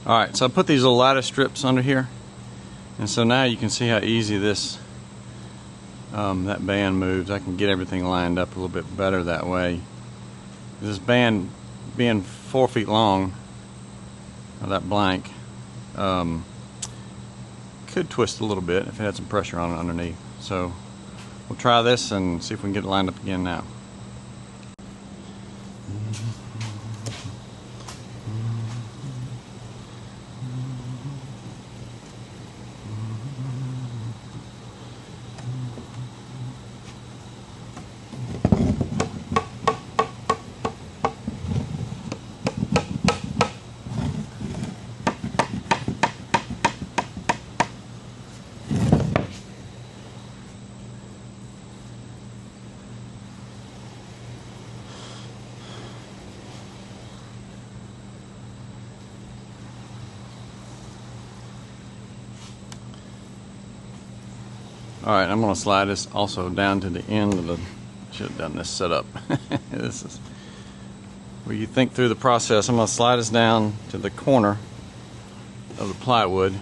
Alright, so I put these little lattice strips under here, and so now you can see how easy this that band moves. I can get everything lined up a little bit better that way. This band being 4 feet long, or that blank, could twist a little bit if it had some pressure on it underneath. So we'll try this and see if we can get it lined up again now. Alright, I'm going to slide this also down to the end of the, should have done this setup. This is where you think through the process. I'm going to slide this down to the corner of the plywood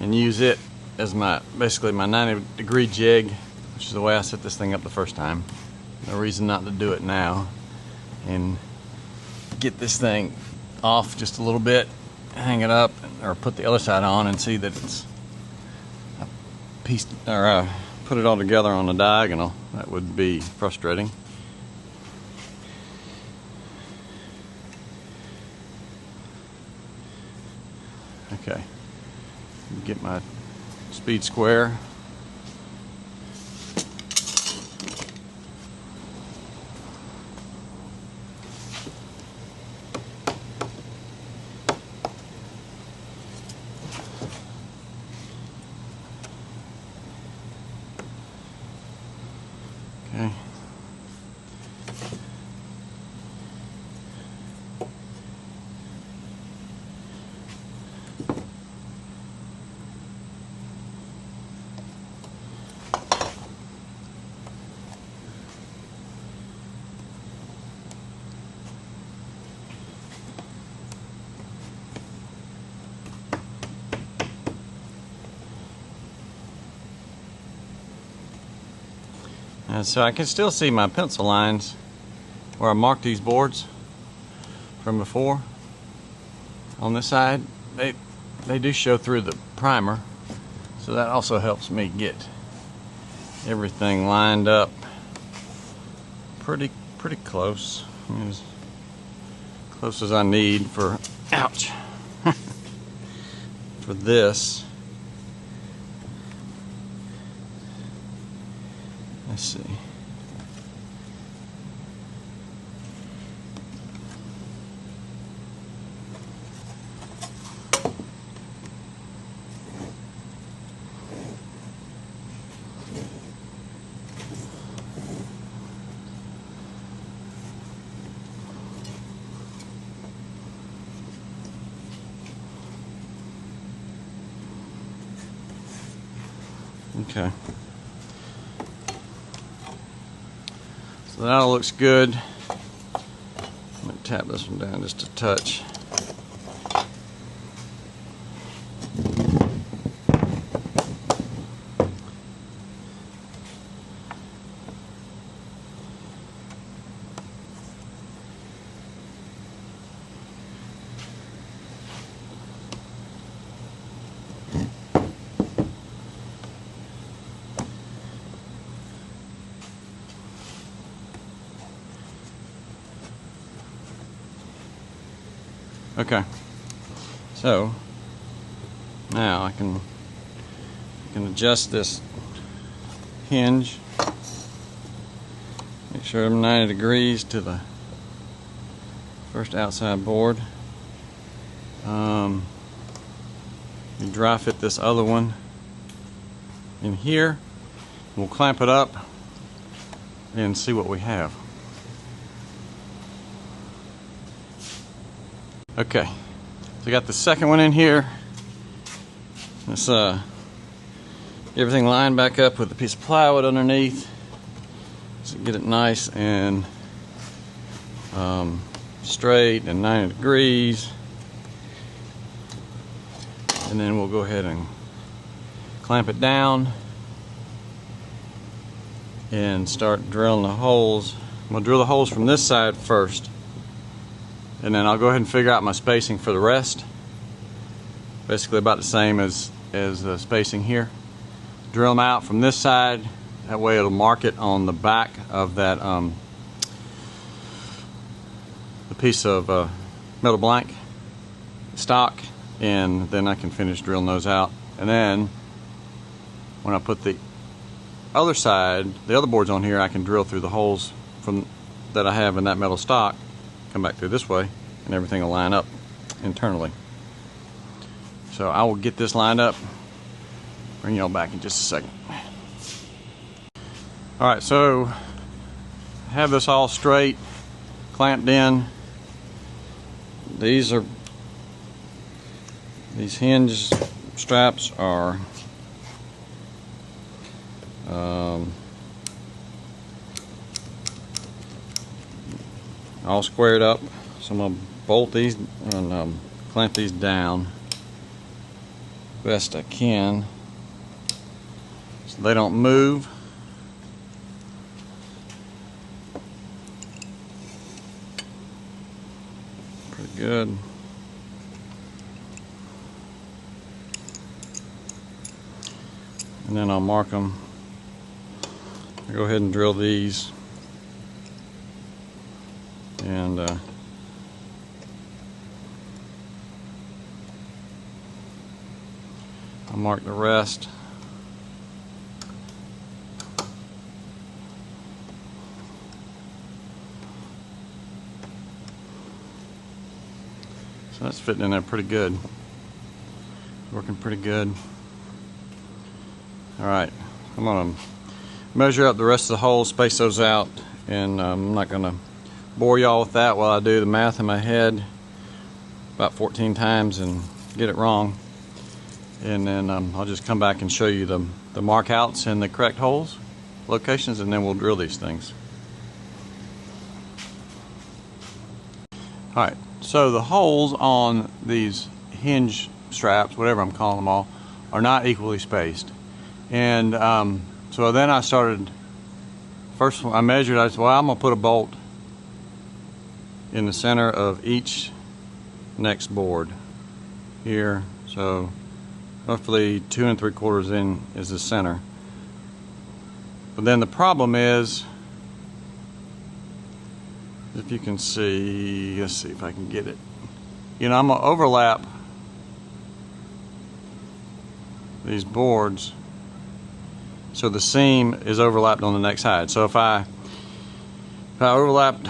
and use it as basically my 90-degree jig, which is the way I set this thing up the first time. No reason not to do it now. And get this thing off just a little bit, hang it up, or put the other side on and see that it's put it all together on a diagonal. That would be frustrating. Okay, get my speed square. Okay. And so I can still see my pencil lines where I marked these boards from before. On this side, they do show through the primer, so that also helps me get everything lined up pretty close. I mean, as close as I need for, ouch, for this. Let's see. Okay. So that all looks good. I'm going to tap this one down just a touch. Okay, so now I can adjust this hinge, make sure I'm 90 degrees to the first outside board. You dry fit this other one in here. We'll clamp it up and see what we have. Okay, so I got the second one in here. Let's get everything lined back up with a piece of plywood underneath, so get it nice and straight and 90 degrees. and then we'll go ahead and clamp it down and start drilling the holes. I'm going to drill the holes from this side first, and then I'll go ahead and figure out my spacing for the rest. Basically about the same as the spacing here. Drill them out from this side, that way it'll mark it on the back of that the piece of metal blank stock, and then I can finish drilling those out. And then when I put the other side, the other boards on here, I can drill through the holes from that I have in that metal stock, come back through this way, and everything will line up internally. So I will get this lined up, bring y'all back in just a second. Alright, so I have this all straight, clamped in. These hinge straps are all squared up, so I'm going to bolt these and clamp these down best I can so they don't move. Pretty good. And then I'll mark them. I'll go ahead and drill these, and I'll mark the rest. So that's fitting in there pretty good. Working pretty good. Alright, I'm going to measure up the rest of the holes, space those out, and I'm not going to bore y'all with that while I do the math in my head about 14 times and get it wrong. And then I'll just come back and show you the mark outs and the correct holes, locations, and then we'll drill these things. Alright, so the holes on these hinge straps, whatever I'm calling them all, are not equally spaced. And so then I started, first I measured, I said, well, I'm going to put a bolt in the center of each next board here. So roughly 2 3/4 in is the center. But then the problem is, if you can see, let's see if I can get it. You know, I'm going to overlap these boards so the seam is overlapped on the next side. So if I overlapped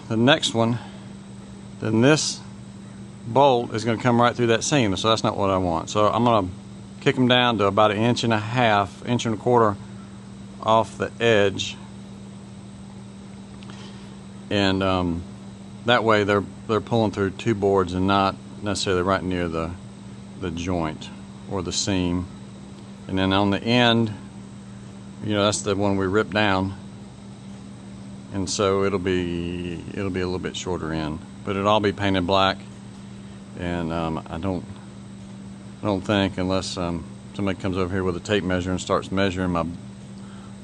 the next one, then this bolt is going to come right through that seam, so that's not what I want. So I'm going to kick them down to about 1.5 1.25 off the edge, and that way they're pulling through 2 boards and not necessarily right near the joint or the seam. And then on the end, you know, that's the one we ripped down, and so it'll be a little bit shorter end, but it'll all be painted black. And I don't think, unless somebody comes over here with a tape measure and starts measuring my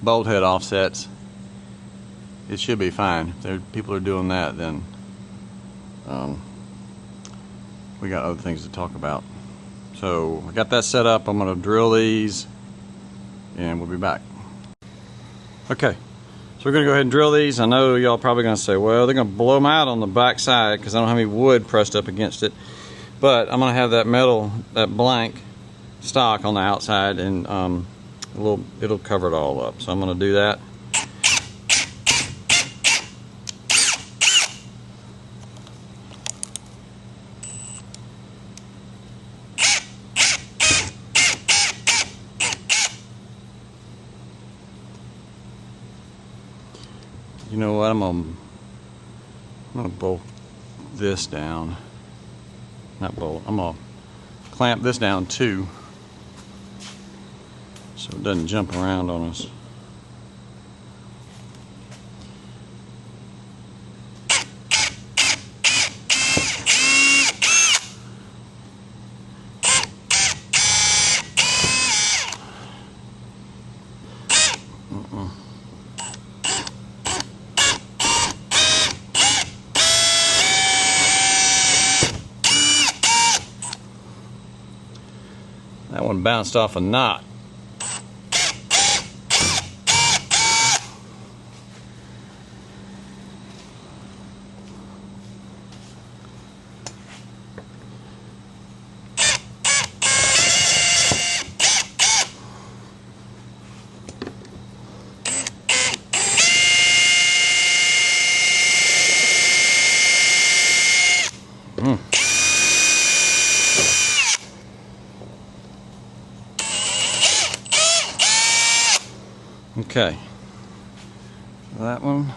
bolt head offsets, it should be fine. If people are doing that, then we got other things to talk about. So I got that set up. I'm going to drill these, and we'll be back. Okay, so we're going to go ahead and drill these. I know y'all probably going to say, well, they're going to blow them out on the back side because I don't have any wood pressed up against it. But I'm going to have that metal, that blank stock on the outside, and it'll cover it all up. So I'm going to do that. You know what, I'm gonna bolt this down. Not bolt, I'm gonna clamp this down too, so it doesn't jump around on us. That one bounced off a knot. Okay, that one.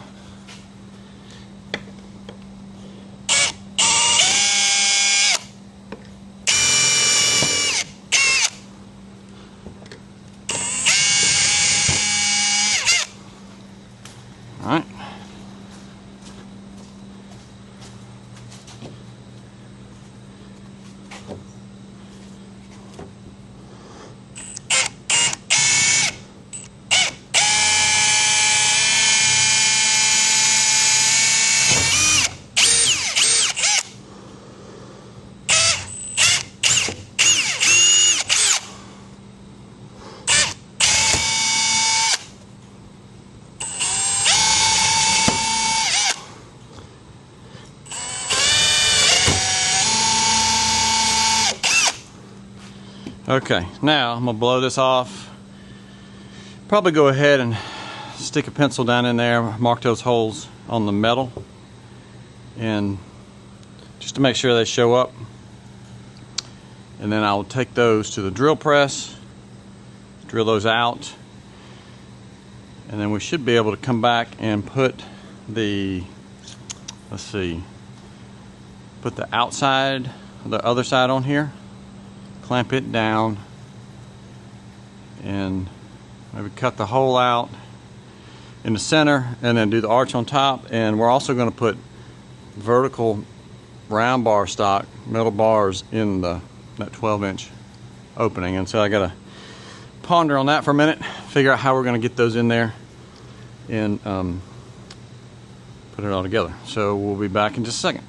All right. Okay, now I'm gonna blow this off. Probably go ahead and stick a pencil down in there, mark those holes on the metal, and just to make sure they show up. And then I'll take those to the drill press, drill those out, and then we should be able to come back and put the, let's see, put the outside, the other side on here, clamp it down, and maybe cut the hole out in the center, and then do the arch on top. And we're also going to put vertical round bar stock metal bars in that 12-inch opening. And so I got to ponder on that for a minute, figure out how we're going to get those in there, and put it all together. So we'll be back in just a second.